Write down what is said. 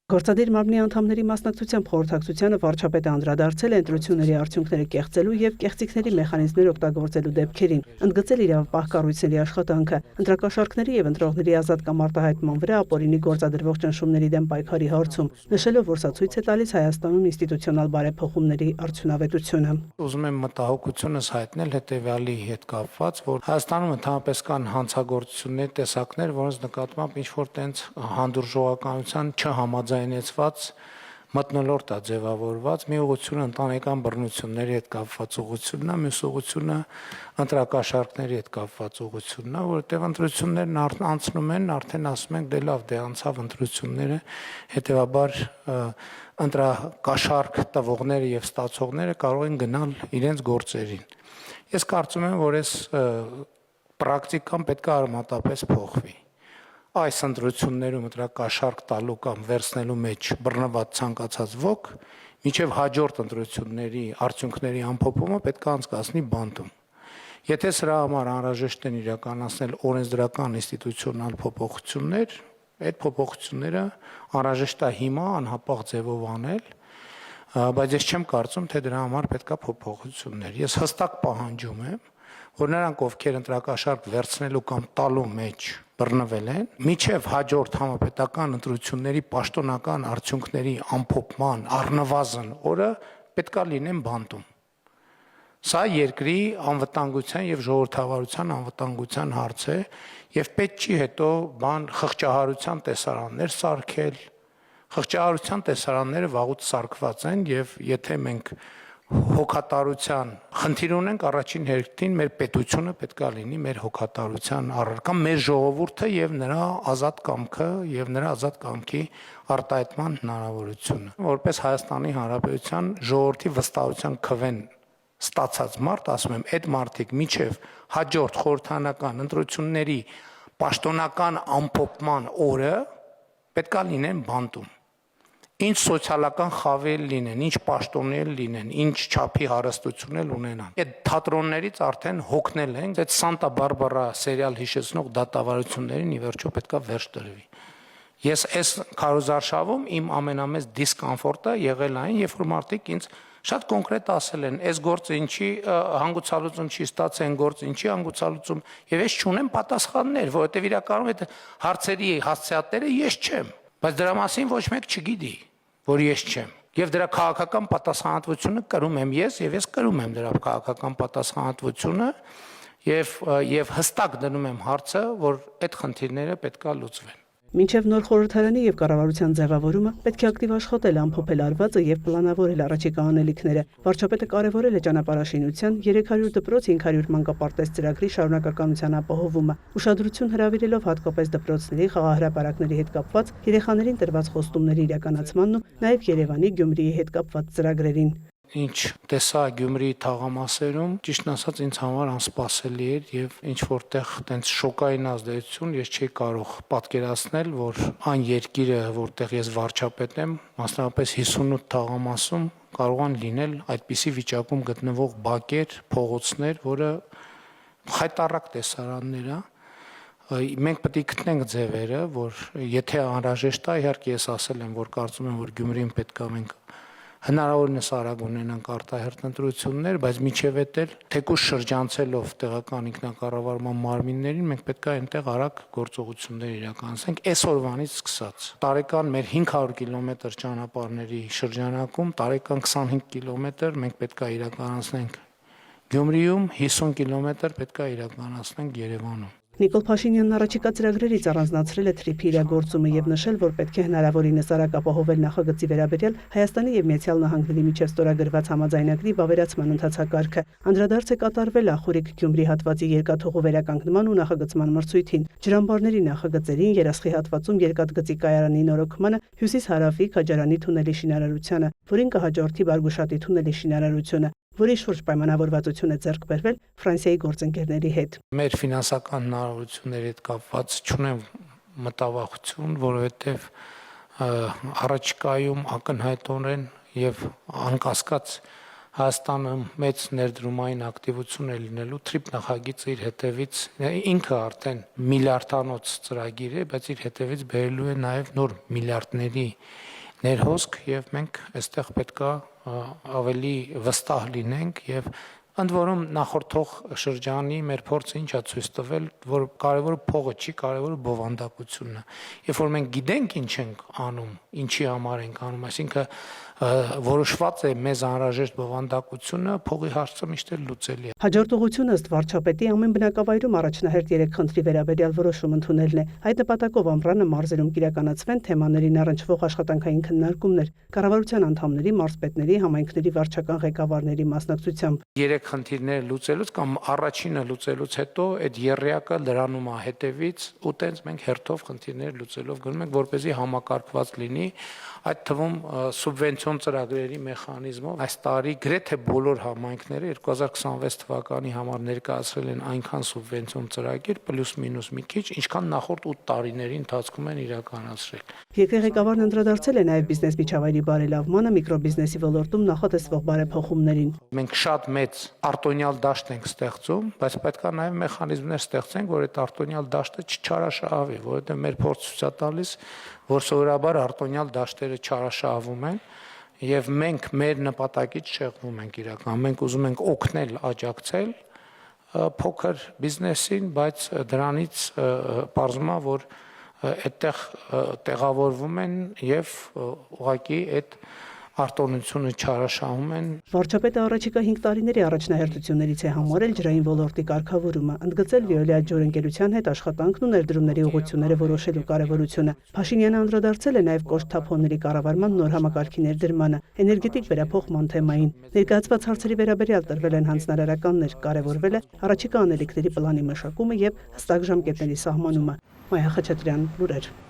Գործադիր մարմնի անդամների մասնակցությամբ խորհրդակցությանը վարչապետը անդրադարձել է ընտրությունների արդյունքները կեղծելու եւ կեղծիքների մեխանիզմներ օգտագործելու դեպքերին, ընդգծել իրավապահ կառույցների աշխատանքը, ընտրակաշառքների եւ ընտրողների ազատ կամ արտահայտման վրա ապօրինի գործադրվող ճնշումների դեմ պայքարի հարցում, նշելով, որ սա ցույց է տալիս Հայաստանում ինստիտուցիոնալ բարեփոխումների արդյունավետությունը։ Ուզում եմ մտահոգությունս հայտնել հետեւյալի հետ կապված, որ Հայաստանում ընդհանրապես կան հանցագործությունների տեսակներ, որոնց նկատմամբ ինչ-որ տենց հանդուրժողականության չհամաձայնեցված մթնոլորտ է ձևավորված, մի ուղղությունը ընտանեկան բռնությունների հետ կապված ուղղությունն է, մյուս ուղղությունը ընտրակաշառքների հետ կապված ուղղությունն է, որովհետև ընտրություններն անցնում են, արդեն ասում ենք դե լավ, դե անցավ ընտրությունները, հետեւաբար ընտրակաշառք տվողները եւ ստացողները կարող են գնալ իրենց գործերին։ Ես կարծում եմ, որ այս պրակտիկան պետք է արմատապես փոխվի։ Այս ընտրություններում ընտրակաշառք տալու կամ վերցնելու մեջ բռնված ցանկացած ոք մինչև հաջորդ ընտրությունների արդյունքների ամփոփումը պետք է անցկացնի բանտում։ Եթե սրա համար անհրաժեշտ են իրականացնել օրենսդրական ինստիտուցիոնալ փոփոխություններ, այդ փոփոխությունները անհրաժեշտ է հիմա անհապաղ ձևով անել, բայց ես չեմ կարծում, թե դրա համար պետք է փոփոխություններ։ Ես հստակ պահանջում եմ, որ նրանք, ովքեր ընտրակաշառք վերցնելու կամ տալու մեջ բռնվել են, մինչև հաջորդ համապետական ընտրությունների պաշտոնական արդյունքների ամփոփման առնվազն օրը պետք է լինեն բանտում։ Սա երկրի անվտանգության եւ ժողովրդավարության անվտանգության հարց է եւ պետք չի հետո խղճահարության տեսարաններ սարքել։ Խղճահարության տեսարանները վաղուց սարքված են եւ եթե մենք հոգատարության խնդիր ունենք, առաջին հերթին մեր պետությունը պետք է լինի մեր հոգատարության առարկա, մեր ժողովուրդը եւ նրա ազատ կամքը եւ նրա ազատ կամքի արտահայտման հնարավորությունը։ Որպես Հայաստանի Հանրապետության ժողովրդի վստահության քվեն ստացած մարդ, ասում եմ, այդ մարդիկ միջև հաջորդ խորհրդանական ընտրությունների պաշտոնական ամփոփման օրը պետք է լինեն բանտում։ Ինչ սոցիալական խավեր լինեն, ինչ պաշտոններ լինեն, ինչ չափի հարստություն էլ ունենան։ Այդ թատրոններից արդեն հոգնել ենք, այդ Սանտա Բարբարա սերիալ հիշեցնող դատավարություններին ի վերջո պետք է վերջ տրվի։ Ես այս քարոզարշավում իմ ամենամեծ դիսկոմֆորտը եղել այն, երբ որ մարդիկ ինձ շատ կոնկրետ ասել են, այս գործը ինչի հանգուցալուծում չի ստացել, այն գործը ինչի հանգուցալուծում, եւ ես չունեմ պատասխաններ, որովհետեւ իրականում այդ հարցերի հասցեատերը ես չեմ, բայց դրա մասին ոչ մեկ չգիտի, որ ես չեմ։ Եվ դրա քաղաքական պատասխանատվությունը կրում եմ ես, եւ ես կրում եմ դրա քաղաքական պատասխանատվությունը եւ հստակ դնում եմ հարցը, որ այդ խնդիրները պետք է լուծվեն։ Մինչև նոր խորհրդարանի եւ կառավարության ձևավորումը պետք է ակտիվ աշխատել ամփոփել արվածը եւ պլանավորել առաջիկա անելիքները։ Վարչապետը կարևորել է ճանապարհաշինության 300 դպրոց 500 մանկապարտեզ ծրագրի շարունակականության ապահովումը, ուշադրություն հրավիրելով հատկապես դպրոցների խաղահրապարակների հետ կապված երեխաներին տրված խոստումների իրականացմանն ու նաեւ Երևանի, Գյումրիի հետ կապված ծրագրերին։ Ինչ տեսա Գյումրիի թաղամասերում, ճիշտն ասած ինձ համար անսպասելի էր եւ ինչ որտեղ տենց շոկային ազդեցություն ես չի կարող պատկերացնել, որ այն երկիրը, որտեղ ես վարչապետ եմ, մասնավորապես 58 թաղամասում կարողան լինել այդպիսի վիճակում գտնվող բակեր, փողոցներ, որը խայտառակ տեսարաններ է։ Մենք պետք է գտնենք ձևերը, որ եթե անհրաժեշտ է, իհարկե ես ասել եմ, որ կարծում եմ, որ Գյումրիին պետք է մենք հնարավորինս արագ ունենանք արտահերթ ընտրություններ, բայց միջև էդ էլ թեկուզ շրջանցելով տեղական ինքնակառավարման մարմիններին, մենք պետք է այնտեղ արագ գործողություններ իրականացնենք այսօրվանից սկսած։ Տարեկան մեր 500 կիլոմետր ճանապարհների շրջանակում տարեկան 25 կիլոմետր մենք պետք է իրականացնենք Գյումրիում, 50 կիլոմետր պետք է իրականացնենք Երևանում։ Նիկոլ Փաշինյանն առաջիկա ծրագրերից առանձնացրել է թրիփի իրագործումը եւ նշել, որ պետք է հնարավորինս արագ ապահովել նախագծի վերաբերյալ Հայաստանի եւ Միացյալ Նահանգների միջև ստորագրված համաձայնագրի վավերացման ընթացակարգը։ Անդրադարձ է կատարվել Ախուրիկ-Գյումրի հատվածի երկաթուղու վերականգնման ու նախագծման մրցույթին, ջրամբարների նախագծերին, Երասխի հատվածում երկաթգծի կայարանի նորոգմանը, Հյուսիս-Հարավի Քաջարանի թունելի շինարարությանը, որին կհաջորդի Բարգուշատի թունելի շինարարությունը, որի շուրջ պայմանավորվածություն է ձեռք բերվել Ֆրանսիայի գործընկերների հետ։ Մեր ֆինանսական հնարավորությունների հետ կապված չունեմ մտավախություն, որովհետև առաջիկայում ակնհայտորեն եւ անկասկած Հայաստանը մեծ ներդրումային ակտիվություն է լինելու թրիփ նախագիծը իր հետևից ինքը արդեն միլիարդանոց ծրագիր է, բայց իր հետևից բերելու է նաեւ նոր միլիարդների ներհոսք եւ մենք այստեղ պետքա ավելի վստահ լինենք եւ ընդ որում նախորդող շրջանի մեր փորձը ինչա ցույց տվել, որ կարևորը փողը չի, կարևորը բովանդակությունն է։ Երբ որ մենք գիտենք ինչ ենք անում, ինչի համար ենք անում, այսինքն որոշված է մեզ անհրաժեշտ բովանդակությունը, փողի հարցը միշտ էլ լուծելի է։ Հաջորդ ուղղությունը ըստ վարչապետի ամեն բնակավայրում առաջնահերթ 3 խնդրի վերաբերյալ որոշում ընդունելն է։ Այդ նպատակով ամռանը մարզերում կիրականացվեն թեմաներին առնչվող աշխատանքային քննարկումներ, կառավարության անդամների, մարզպետների, համայնքների վարչական ղեկավարների մասնակցությամբ։ 3 խնդիրները լուծելուց կամ առաջինը լուծելուց հետո այդ երրյակը լրանում է հետևից ու տենց մենք հերթով խնդիրները լուծելով գնում ենք, որպեսզի համակարգված լինի, այդ թվում սուբվենցիոն ծրագրերի մեխանիզմով այս տարի գրեթե բոլոր համայնքները 2026 թվականի համար ներկայացրել են այնքան սուբվենցիոն ծրագիր պլյուս-մինուս մի քիչ, ինչքան նախորդ 8 տարիների ընթացքում են իրականացրել։ Երկրի ղեկավարն անդրադարձել է նաև բիզնես միջավայրի բարելավմանը, միկրոբիզնեսի ոլորտում նախատեսվող բարեփոխումներին։ Մենք շատ մեծ արտոնյալ դաշտ ենք ստեղծում, բայց պետք է նաև մեխանիզմներ ստեղծենք, որ այդ արտոնյալ դաշտը չչարաշահվի, որովհետև մեր փորձը ցույց է տալիս, որ սովորաբար արտոնյալ դաշտերը չարաշահվում են եւ մենք մեր նպատակից շեղվում ենք իրական։ Մենք ուզում ենք օգնել, աջակցել փոքր բիզնեսին, բայց դրանից պարզվում է, որ այդտեղ տեղավորվում են եւ ուղղակի այդ արտոնությունը չարաշահում են։ Վարչապետը առաջիկա 5 տարիների առաջնահերթություններից է համարել ջրային ոլորտի կարգավորումը, ընդգծել Veolia ջրընկերության հետ աշխատանքն ու ներդրումների ուղղությունները որոշելու կարևորությունը։ Փաշինյանը անդրադարձել է նաև կոշտ-թափոնների կառավարման նոր համակարգի ներդրմանը, էներգետիկ վերափոխման թեմային։ Ներկայացված հարցերի վերաբերյալ տրվել են հանձնարարականներ, կարևորվել է առաջիկա անելիքների պլանի մշակումը եւ հստակ ժամկետների սահմանումը։ Մայա Խաչատրյան, լուրեր։